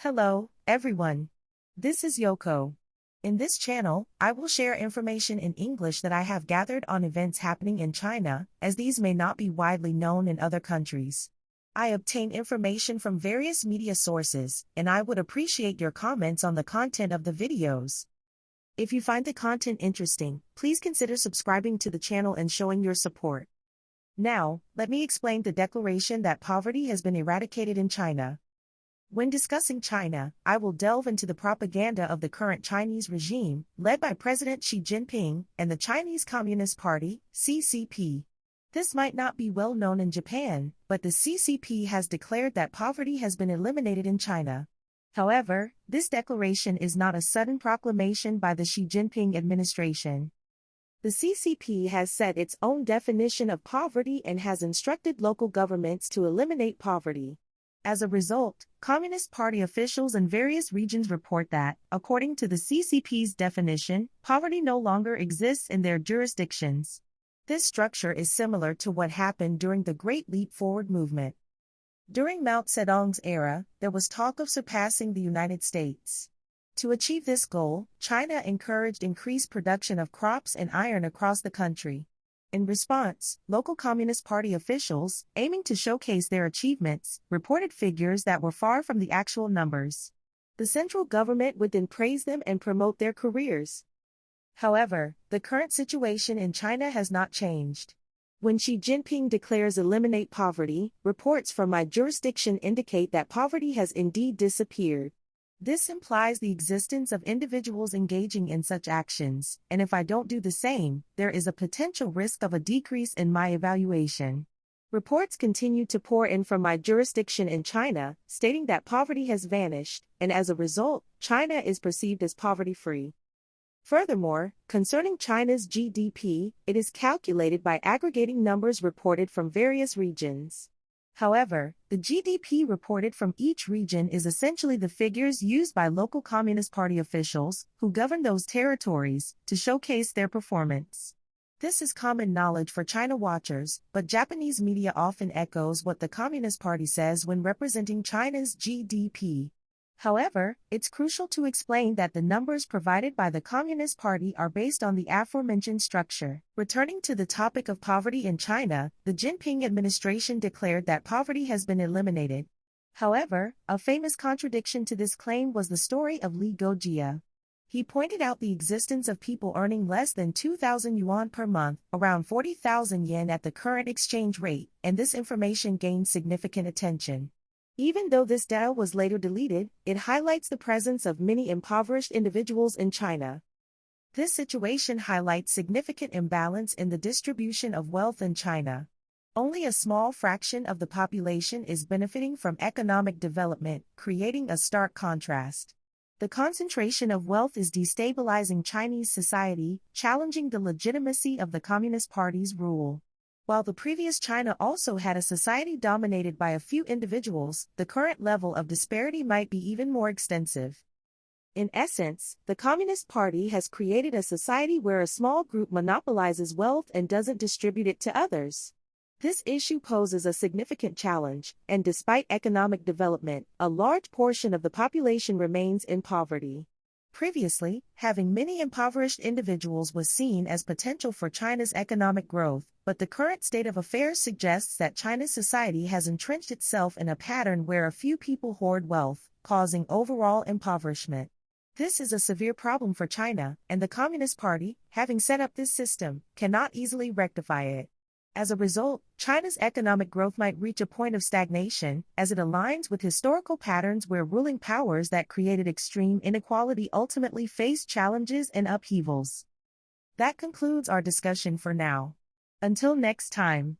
Hello, everyone. This is Yoko. In this channel, I will share information in English that I have gathered on events happening in China, as these may not be widely known in other countries. I obtain information from various media sources, and I would appreciate your comments on the content of the videos. If you find the content interesting, please consider subscribing to the channel and showing your support. Now, let me explain the declaration that poverty has been eradicated in China. When discussing China, I will delve into the propaganda of the current Chinese regime, led by President Xi Jinping and the Chinese Communist Party, CCP. This might not be well known in Japan, but the CCP has declared that poverty has been eliminated in China. However, this declaration is not a sudden proclamation by the Xi Jinping administration. The CCP has set its own definition of poverty and has instructed local governments to eliminate poverty. As a result, Communist Party officials in various regions report that, according to the CCP's definition, poverty no longer exists in their jurisdictions. This structure is similar to what happened during the Great Leap Forward movement. During Mao Zedong's era, there was talk of surpassing the United States. To achieve this goal, China encouraged increased production of crops and iron across the country. In response, local Communist Party officials, aiming to showcase their achievements, reported figures that were far from the actual numbers. The central government would then praise them and promote their careers. However, the current situation in China has not changed. When Xi Jinping declares eliminate poverty, reports from my jurisdiction indicate that poverty has indeed disappeared. This implies the existence of individuals engaging in such actions, and if I don't do the same, there is a potential risk of a decrease in my evaluation. Reports continue to pour in from my jurisdiction in China, stating that poverty has vanished, and as a result, China is perceived as poverty-free. Furthermore, concerning China's GDP, it is calculated by aggregating numbers reported from various regions. However, the GDP reported from each region is essentially the figures used by local Communist Party officials, who govern those territories, to showcase their performance. This is common knowledge for China watchers, but Japanese media often echoes what the Communist Party says when representing China's GDP. However, it's crucial to explain that the numbers provided by the Communist Party are based on the aforementioned structure. Returning to the topic of poverty in China, the Jinping administration declared that poverty has been eliminated. However, a famous contradiction to this claim was the story of Li Gojia. He pointed out the existence of people earning less than 2,000 yuan per month, around 40,000 yen at the current exchange rate, and this information gained significant attention. Even though this data was later deleted, it highlights the presence of many impoverished individuals in China. This situation highlights significant imbalance in the distribution of wealth in China. Only a small fraction of the population is benefiting from economic development, creating a stark contrast. The concentration of wealth is destabilizing Chinese society, challenging the legitimacy of the Communist Party's rule. While the previous China also had a society dominated by a few individuals, the current level of disparity might be even more extensive. In essence, the Communist Party has created a society where a small group monopolizes wealth and doesn't distribute it to others. This issue poses a significant challenge, and despite economic development, a large portion of the population remains in poverty. Previously, having many impoverished individuals was seen as potential for China's economic growth, but the current state of affairs suggests that China's society has entrenched itself in a pattern where a few people hoard wealth, causing overall impoverishment. This is a severe problem for China, and the Communist Party, having set up this system, cannot easily rectify it. As a result, China's economic growth might reach a point of stagnation, as it aligns with historical patterns where ruling powers that created extreme inequality ultimately faced challenges and upheavals. That concludes our discussion for now. Until next time.